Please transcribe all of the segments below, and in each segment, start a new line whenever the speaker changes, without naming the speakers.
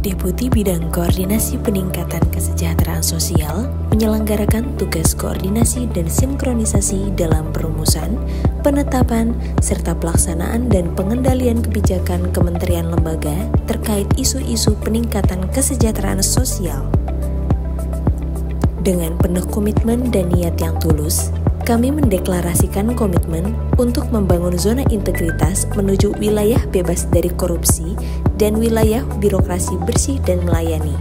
Deputi Bidang Koordinasi Peningkatan Kesejahteraan Sosial menyelenggarakan tugas koordinasi dan sinkronisasi dalam perumusan, penetapan, serta pelaksanaan dan pengendalian kebijakan kementerian lembaga terkait isu-isu peningkatan kesejahteraan sosial. Dengan penuh komitmen dan niat yang tulus, kami mendeklarasikan komitmen untuk membangun zona integritas menuju wilayah bebas dari korupsi dan wilayah birokrasi bersih dan melayani.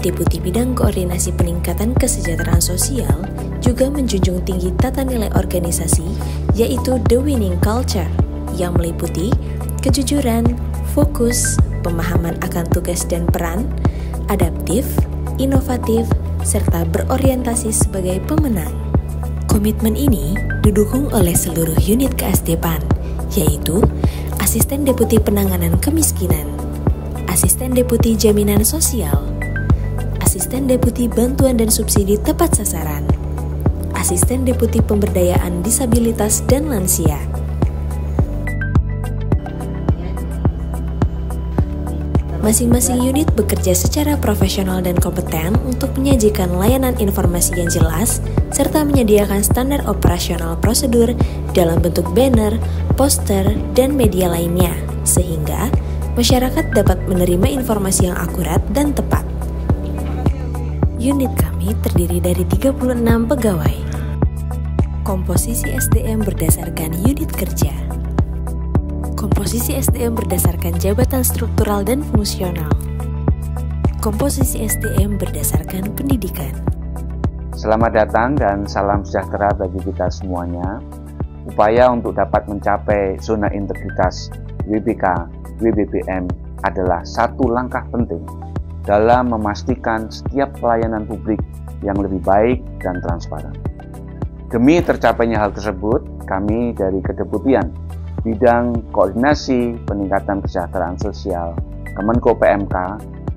Deputi Bidang Koordinasi Peningkatan Kesejahteraan Sosial juga menjunjung tinggi tata nilai organisasi, yaitu The Winning Culture, yang meliputi kejujuran, fokus, pemahaman akan tugas dan peran, adaptif, inovatif, serta berorientasi sebagai pemenang. Komitmen ini didukung oleh seluruh unit KSDPAN, yaitu Asisten Deputi Penanganan Kemiskinan, Asisten Deputi Jaminan Sosial, Asisten Deputi Bantuan dan Subsidi Tepat Sasaran, Asisten Deputi Pemberdayaan Disabilitas dan Lansia. Masing-masing unit bekerja secara profesional dan kompeten untuk menyajikan layanan informasi yang jelas, serta menyediakan standar operasional prosedur dalam bentuk banner, poster, dan media lainnya, sehingga masyarakat dapat menerima informasi yang akurat dan tepat. Unit kami terdiri dari 36 pegawai. Komposisi SDM berdasarkan unit kerja. Komposisi SDM berdasarkan jabatan struktural dan fungsional. Komposisi SDM berdasarkan pendidikan.
Selamat datang dan salam sejahtera bagi kita semuanya. Upaya untuk dapat mencapai zona integritas WBK, WBBM adalah satu langkah penting dalam memastikan setiap pelayanan publik yang lebih baik dan transparan. Demi tercapainya hal tersebut, kami dari Kedeputian Bidang Koordinasi Peningkatan Kesejahteraan Sosial Kemenko PMK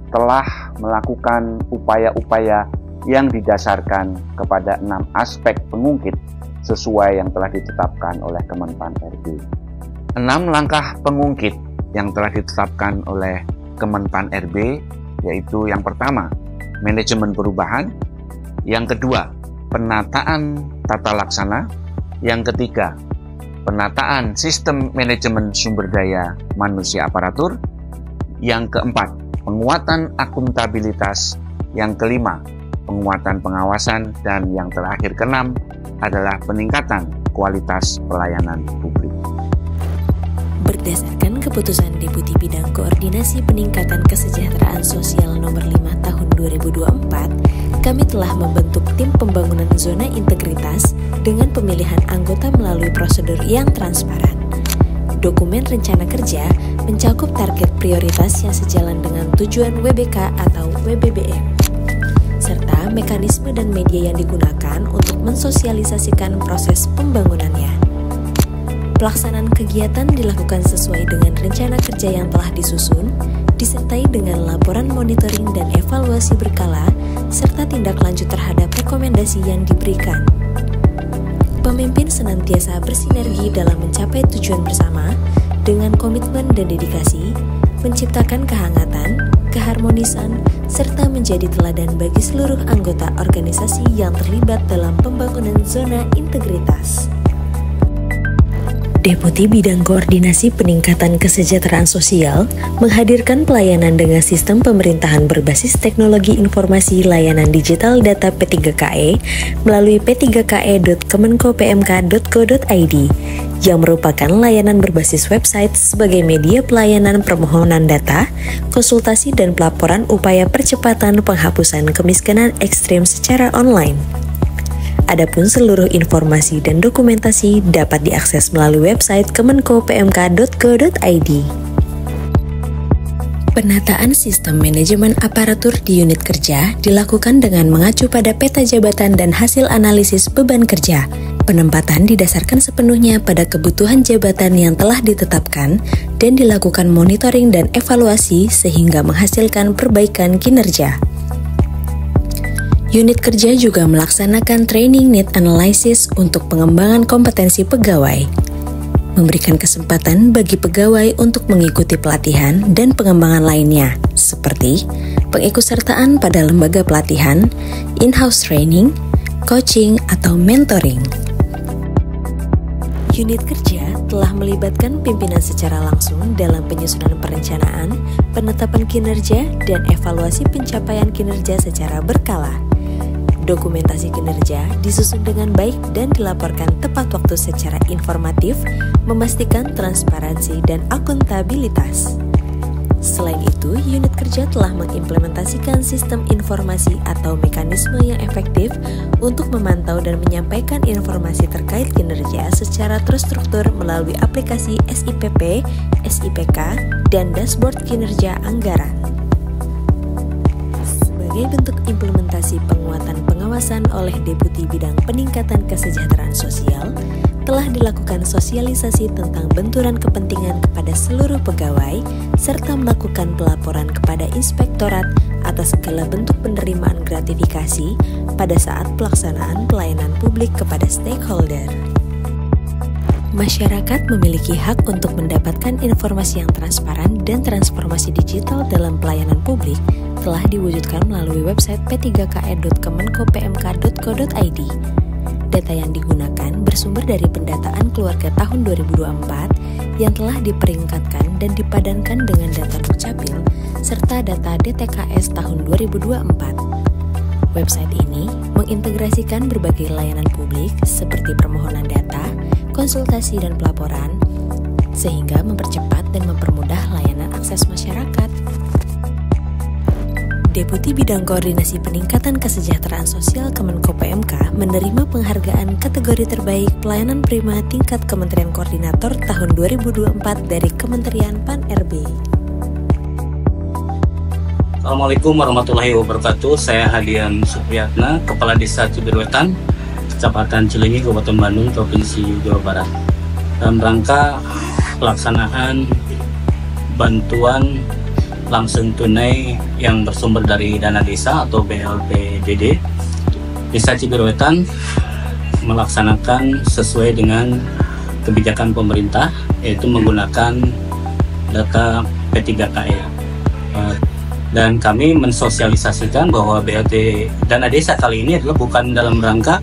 telah melakukan upaya-upaya yang didasarkan kepada 6 aspek pengungkit sesuai yang telah ditetapkan oleh Kemenpan RB. 6 langkah pengungkit yang telah ditetapkan oleh Kemenpan RB yaitu yang pertama, manajemen perubahan, yang kedua, penataan tata laksana, yang ketiga, penataan sistem manajemen sumber daya manusia aparatur, yang keempat, penguatan akuntabilitas, yang kelima, penguatan pengawasan, dan yang terakhir keenam adalah peningkatan kualitas pelayanan publik.
Berdasarkan keputusan Deputi Bidang Koordinasi Peningkatan Kesejahteraan Sosial nomor 5 tahun 2024, kami telah membentuk tim pembangunan zona integritas dengan pemilihan anggota melalui prosedur yang transparan. Dokumen rencana kerja mencakup target prioritas yang sejalan dengan tujuan WBK atau WBBM, serta mekanisme dan media yang digunakan untuk mensosialisasikan proses pembangunannya. Pelaksanaan kegiatan dilakukan sesuai dengan rencana kerja yang telah disusun, disertai dengan laporan monitoring dan evaluasi berkala, serta tindak lanjut terhadap rekomendasi yang diberikan. Pemimpin senantiasa bersinergi dalam mencapai tujuan bersama dengan komitmen dan dedikasi, menciptakan kehangatan, keharmonisan, serta menjadi teladan bagi seluruh anggota organisasi yang terlibat dalam pembangunan zona integritas. Deputi Bidang Koordinasi Peningkatan Kesejahteraan Sosial menghadirkan pelayanan dengan sistem pemerintahan berbasis teknologi informasi layanan digital data P3KE melalui p3ke.kemenkopmk.go.id yang merupakan layanan berbasis website sebagai media pelayanan permohonan data, konsultasi dan pelaporan upaya percepatan penghapusan kemiskinan ekstrim secara online. Adapun seluruh informasi dan dokumentasi dapat diakses melalui website kemenkopmk.go.id. Penataan sistem manajemen aparatur di unit kerja dilakukan dengan mengacu pada peta jabatan dan hasil analisis beban kerja. Penempatan didasarkan sepenuhnya pada kebutuhan jabatan yang telah ditetapkan dan dilakukan monitoring dan evaluasi sehingga menghasilkan perbaikan kinerja. Unit kerja juga melaksanakan training need analysis untuk pengembangan kompetensi pegawai, memberikan kesempatan bagi pegawai untuk mengikuti pelatihan dan pengembangan lainnya, seperti pengikutsertaan pada lembaga pelatihan, in-house training, coaching, atau mentoring. Unit kerja telah melibatkan pimpinan secara langsung dalam penyusunan perencanaan, penetapan kinerja, dan evaluasi pencapaian kinerja secara berkala. Dokumentasi kinerja disusun dengan baik dan dilaporkan tepat waktu secara informatif, memastikan transparansi dan akuntabilitas. Selain itu, unit kerja telah mengimplementasikan sistem informasi atau mekanisme yang efektif untuk memantau dan menyampaikan informasi terkait kinerja secara terstruktur melalui aplikasi SIPP, SIPK, dan dashboard kinerja anggaran. Sebagai bentuk implementasi penguatan pengawasan oleh Deputi Bidang Peningkatan Kesejahteraan Sosial, telah dilakukan sosialisasi tentang benturan kepentingan kepada seluruh pegawai, serta melakukan pelaporan kepada Inspektorat atas segala bentuk penerimaan gratifikasi pada saat pelaksanaan pelayanan publik kepada stakeholder. Masyarakat memiliki hak untuk mendapatkan informasi yang transparan dan transformasi digital dalam pelayanan publik telah diwujudkan melalui website p3ke.kemenkopmk.go.id. Data yang digunakan bersumber dari pendataan keluarga tahun 2024 yang telah diperingkatkan dan dipadankan dengan data Dukcapil serta data DTKS tahun 2024. Website ini mengintegrasikan berbagai layanan publik seperti permohonan data, konsultasi dan pelaporan, sehingga mempercepat dan mempermudah layanan akses masyarakat. Deputi Bidang Koordinasi Peningkatan Kesejahteraan Sosial Kemenko PMK menerima penghargaan kategori terbaik pelayanan prima tingkat Kementerian Koordinator tahun 2024 dari Kementerian PAN-RB.
Assalamualaikum warahmatullahi wabarakatuh. Saya Hadian Supriyatna, Kepala Desa Cibirwetan, Kecamatan Cilenyi, Kabupaten Bandung, Provinsi Jawa Barat. Dalam rangka pelaksanaan bantuan langsung tunai yang bersumber dari dana desa atau BLPDD, Desa Cibirwetan melaksanakan sesuai dengan kebijakan pemerintah, yaitu menggunakan data P3KE. Dan kami mensosialisasikan bahwa BLT dana desa kali ini adalah bukan dalam rangka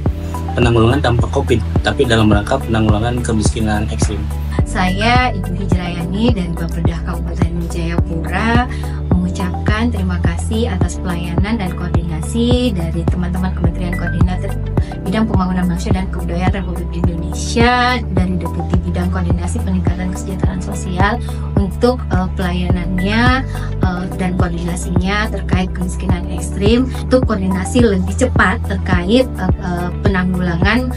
penanggulangan dampak COVID, tapi dalam rangka penanggulangan kemiskinan ekstrim.
Saya Ibu Hijrayani dari Bapeda Kabupaten Jayapura mengucapkan terima kasih atas pelayanan dan koordinasi dari teman-teman Kementerian Koordinator Bidang Pembangunan Manusia dan Kebudayaan Republik Indonesia, dari Deputi Bidang Koordinasi Peningkatan Kesejahteraan Sosial untuk pelayanannya dan koordinasinya terkait kemiskinan ekstrim, untuk koordinasi lebih cepat terkait penanggulangan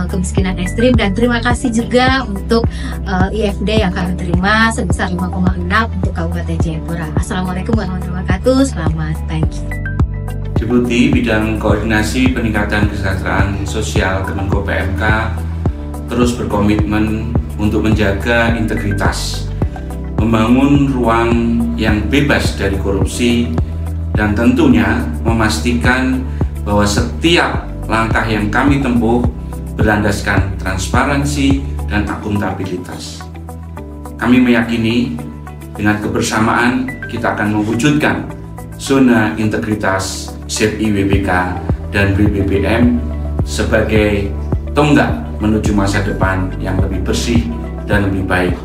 kemiskinan ekstrim, dan terima kasih juga untuk IFD yang kami terima sebesar 5,6 untuk Kabupaten Jayapura. Assalamualaikum warahmatullahi wabarakatuh. Selamat pagi.
Deputi Bidang Koordinasi Peningkatan Kesejahteraan Sosial Kemenko PMK terus berkomitmen untuk menjaga integritas, membangun ruang yang bebas dari korupsi, dan tentunya memastikan bahwa setiap langkah yang kami tempuh berlandaskan transparansi dan akuntabilitas. Kami meyakini dengan kebersamaan kita akan mewujudkan zona integritas ZI WBK dan WBPM sebagai tonggak menuju masa depan yang lebih bersih dan lebih baik